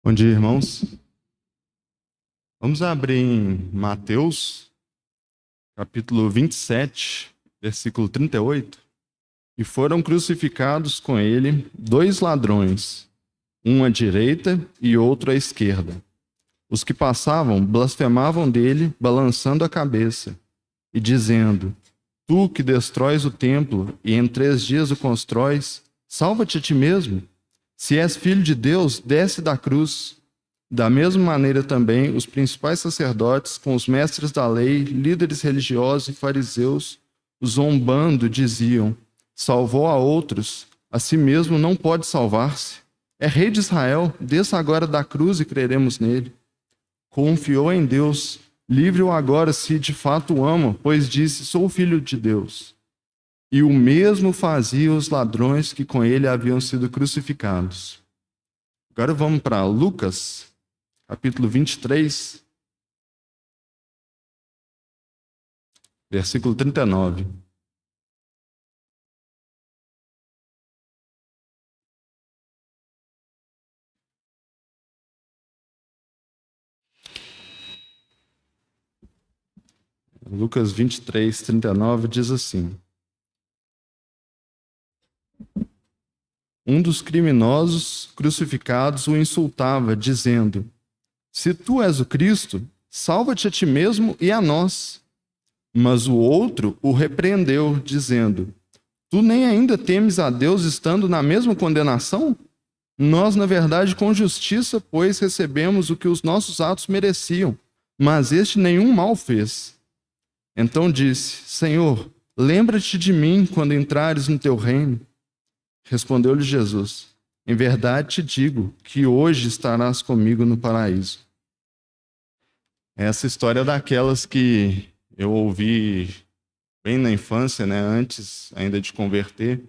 Bom dia, irmãos. Vamos abrir em Mateus, capítulo 27, versículo 38. E foram crucificados com ele dois ladrões, um à direita e outro à esquerda. Os que passavam blasfemavam dele, balançando a cabeça, e dizendo: Tu que destróis o templo e em 3 dias o constróis, salva-te a ti mesmo. Se és filho de Deus, desce da cruz. Da mesma maneira também, os principais sacerdotes, com os mestres da lei, líderes religiosos e fariseus, zombando, diziam: Salvou a outros, a si mesmo não pode salvar-se. É rei de Israel, desça agora da cruz e creremos nele. Confiou em Deus, livre-o agora se de fato o ama, pois disse: Sou filho de Deus. E o mesmo fazia os ladrões que com ele haviam sido crucificados. Agora vamos para Lucas, capítulo 23, versículo 39. Lucas 23, 39 diz assim: Um dos criminosos crucificados o insultava, dizendo: Se tu és o Cristo, salva-te a ti mesmo e a nós. Mas o outro o repreendeu, dizendo: Tu nem ainda temes a Deus estando na mesma condenação? Nós, na verdade, com justiça, pois recebemos o que os nossos atos mereciam, mas este nenhum mal fez. Então disse: Senhor, lembra-te de mim quando entrares no teu reino. Respondeu-lhe Jesus: Em verdade te digo que hoje estarás comigo no paraíso. Essa história é daquelas que eu ouvi bem na infância, né, antes ainda de converter.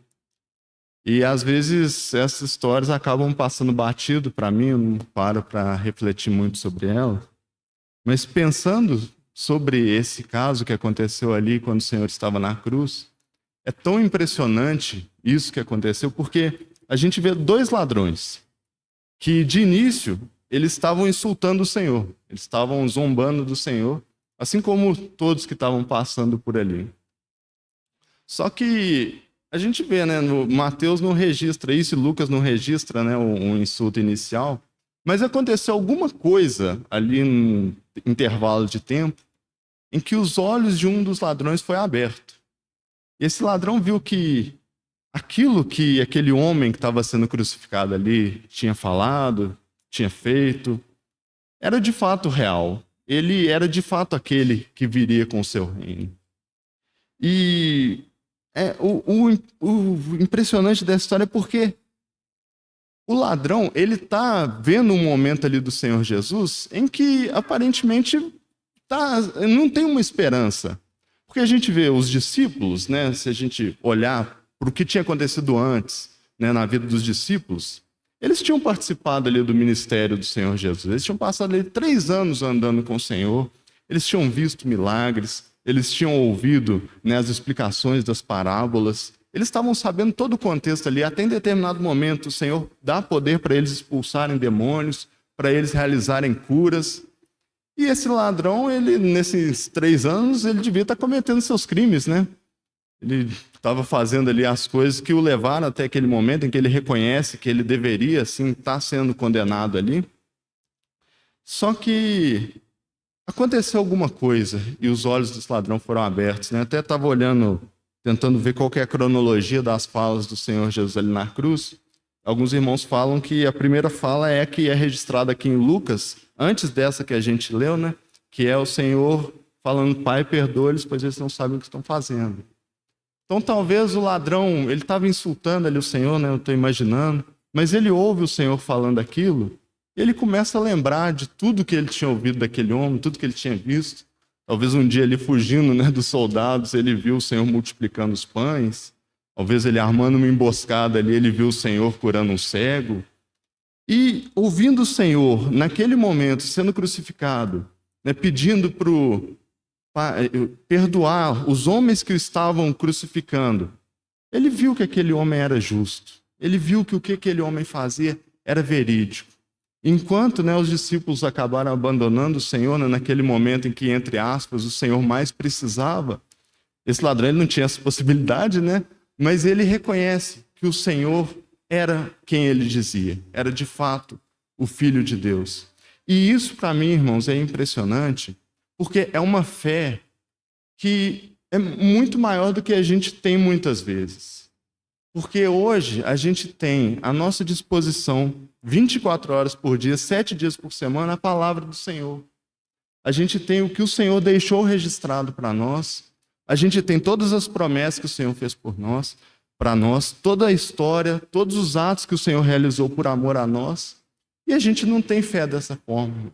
E às vezes essas histórias acabam passando batido para mim, eu não paro para refletir muito sobre ela. Mas pensando sobre esse caso que aconteceu ali quando o Senhor estava na cruz, é tão impressionante isso que aconteceu, porque a gente vê dois ladrões que, de início, eles estavam insultando o Senhor, eles estavam zombando do Senhor, assim como todos que estavam passando por ali. Só que a gente vê, né, Mateus não registra isso, e Lucas não registra, né, um insulto inicial, mas aconteceu alguma coisa ali no intervalo de tempo em que os olhos de um dos ladrões foi aberto. E esse ladrão viu que aquilo que aquele homem que estava sendo crucificado ali tinha falado, tinha feito, era de fato real. Ele era de fato aquele que viria com o seu reino. E o impressionante dessa história é porque o ladrão, ele está vendo um momento ali do Senhor Jesus em que aparentemente não tem uma esperança. Porque a gente vê os discípulos, né, se a gente olhar para o que tinha acontecido antes, né, na vida dos discípulos, eles tinham participado ali do ministério do Senhor Jesus. Eles tinham passado ali 3 anos andando com o Senhor, eles tinham visto milagres, eles tinham ouvido, né, as explicações das parábolas, eles estavam sabendo todo o contexto ali. Até em determinado momento o Senhor dá poder para eles expulsarem demônios, para eles realizarem curas. E esse ladrão, ele, nesses 3 anos, ele devia estar cometendo seus crimes, né? Ele estava fazendo ali as coisas que o levaram até aquele momento em que ele reconhece que ele deveria, sim, estar sendo condenado ali. Só que aconteceu alguma coisa e os olhos desse ladrão foram abertos, né? Até estava olhando, tentando ver qual que é a cronologia das falas do Senhor Jesus ali na cruz. Alguns irmãos falam que a primeira fala é a que é registrada aqui em Lucas, antes dessa que a gente leu, né? Que é o Senhor falando: Pai, perdoa-lhes, pois eles não sabem o que estão fazendo. Então talvez o ladrão, ele estava insultando ali o Senhor, né? Eu estou imaginando, mas ele ouve o Senhor falando aquilo, e ele começa a lembrar de tudo que ele tinha ouvido daquele homem, tudo que ele tinha visto. Talvez um dia ele fugindo, né, dos soldados, ele viu o Senhor multiplicando os pães. Talvez ele armando uma emboscada ali, ele viu o Senhor curando um cego. E ouvindo o Senhor, naquele momento, sendo crucificado, né, pedindo para perdoar os homens que o estavam crucificando, ele viu que aquele homem era justo. Ele viu que o que aquele homem fazia era verídico. Enquanto, né, os discípulos acabaram abandonando o Senhor, né, naquele momento em que, entre aspas, o Senhor mais precisava, esse ladrão ele não tinha essa possibilidade, né? Mas ele reconhece que o Senhor era quem ele dizia, era de fato o Filho de Deus. E isso, para mim, irmãos, é impressionante, porque é uma fé que é muito maior do que a gente tem muitas vezes. Porque hoje a gente tem à nossa disposição 24 horas por dia, 7 dias por semana, a palavra do Senhor. A gente tem o que o Senhor deixou registrado para nós. A gente tem todas as promessas que o Senhor fez por nós, para nós, toda a história, todos os atos que o Senhor realizou por amor a nós. E a gente não tem fé dessa forma.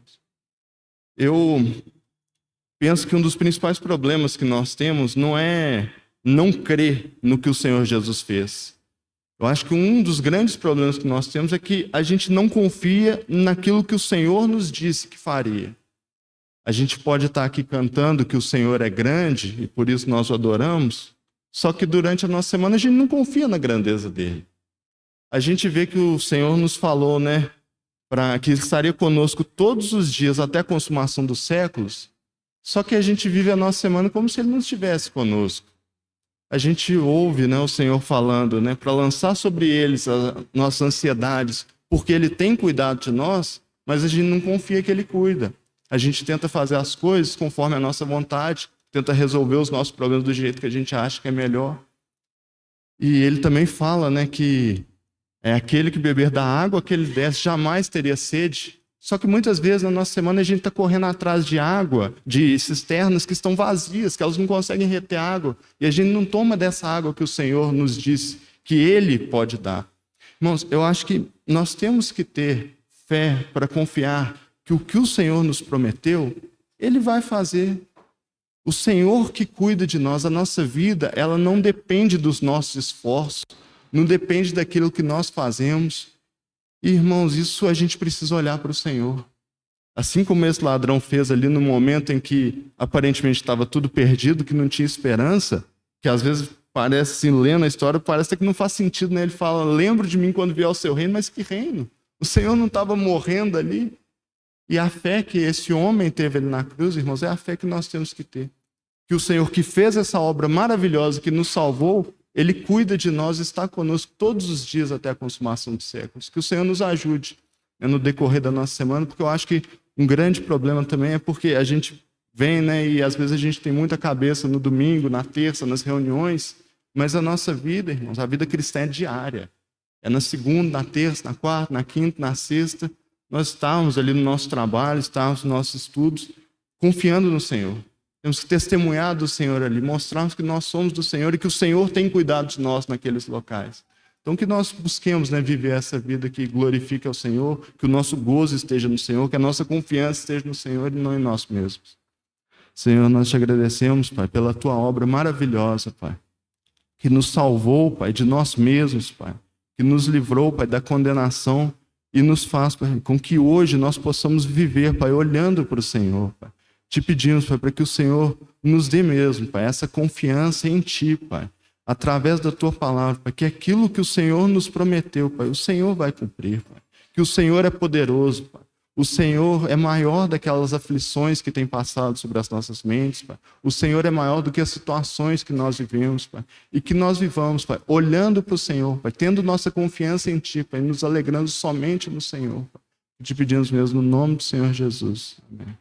Eu penso que um dos principais problemas que nós temos não é não crer no que o Senhor Jesus fez. Eu acho que um dos grandes problemas que nós temos é que a gente não confia naquilo que o Senhor nos disse que faria. A gente pode estar aqui cantando que o Senhor é grande e por isso nós o adoramos, só que durante a nossa semana a gente não confia na grandeza dele. A gente vê que o Senhor nos falou, né, que estaria conosco todos os dias até a consumação dos séculos, só que a gente vive a nossa semana como se ele não estivesse conosco. A gente ouve, né, o Senhor falando, né, para lançar sobre eles as nossas ansiedades, porque ele tem cuidado de nós, mas a gente não confia que ele cuida. A gente tenta fazer as coisas conforme a nossa vontade, tenta resolver os nossos problemas do jeito que a gente acha que é melhor. E ele também fala, né, que é aquele que beber da água que ele desce jamais teria sede. Só que muitas vezes na nossa semana a gente está correndo atrás de água, de cisternas que estão vazias, que elas não conseguem reter água. E a gente não toma dessa água que o Senhor nos disse que ele pode dar. Irmãos, eu acho que nós temos que ter fé para confiar que o Senhor nos prometeu, ele vai fazer. O Senhor que cuida de nós, a nossa vida, ela não depende dos nossos esforços, não depende daquilo que nós fazemos. E, irmãos, isso a gente precisa olhar para o Senhor. Assim como esse ladrão fez ali no momento em que aparentemente estava tudo perdido, que não tinha esperança, que às vezes parece, assim, lendo a história, parece que não faz sentido, né? Ele fala, lembro de mim quando vier o seu reino, mas que reino? O Senhor não estava morrendo ali? E a fé que esse homem teve ali na cruz, irmãos, é a fé que nós temos que ter. Que o Senhor que fez essa obra maravilhosa, que nos salvou, ele cuida de nós, está conosco todos os dias até a consumação dos séculos. Que o Senhor nos ajude, né, no decorrer da nossa semana, porque eu acho que um grande problema também é porque a gente vem, né, e às vezes a gente tem muita cabeça no domingo, na terça, nas reuniões, mas a nossa vida, irmãos, a vida cristã é diária. É na segunda, na terça, na quarta, na quinta, na sexta. Nós estamos ali no nosso trabalho, estamos nos nossos estudos, confiando no Senhor. Temos que testemunhar do Senhor ali, mostrarmos que nós somos do Senhor e que o Senhor tem cuidado de nós naqueles locais. Então que nós busquemos, né, viver essa vida que glorifica ao Senhor, que o nosso gozo esteja no Senhor, que a nossa confiança esteja no Senhor e não em nós mesmos. Senhor, nós te agradecemos, Pai, pela tua obra maravilhosa, Pai, que nos salvou, Pai, de nós mesmos, Pai, que nos livrou, Pai, da condenação e nos faz, Pai, com que hoje nós possamos viver, Pai, olhando para o Senhor, Pai. Te pedimos, Pai, para que o Senhor nos dê mesmo, Pai, essa confiança em Ti, Pai, através da Tua palavra, Pai, que aquilo que o Senhor nos prometeu, Pai, o Senhor vai cumprir, Pai. Que o Senhor é poderoso, Pai. O Senhor é maior daquelas aflições que têm passado sobre as nossas mentes, Pai. O Senhor é maior do que as situações que nós vivemos, Pai. E que nós vivamos, Pai, olhando para o Senhor, Pai, tendo nossa confiança em Ti, Pai, nos alegrando somente no Senhor, Pai. Te pedimos mesmo no nome do Senhor Jesus. Amém.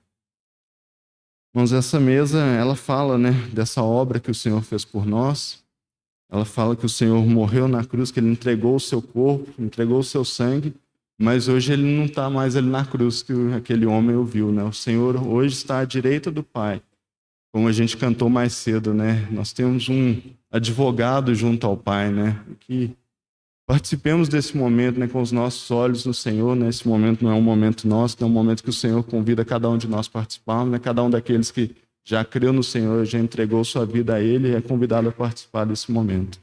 Irmãos, essa mesa, ela fala, né, dessa obra que o Senhor fez por nós. Ela fala que o Senhor morreu na cruz, que Ele entregou o seu corpo, entregou o seu sangue, mas hoje Ele não está mais ali na cruz que aquele homem ouviu, né? O Senhor hoje está à direita do Pai, como a gente cantou mais cedo, né? Nós temos um advogado junto ao Pai, né? Que participemos desse momento, né, com os nossos olhos no Senhor, né? Esse momento não é um momento nosso, é um momento que o Senhor convida cada um de nós a participarmos, né? Cada um daqueles que já creu no Senhor, já entregou sua vida a Ele, é convidado a participar desse momento.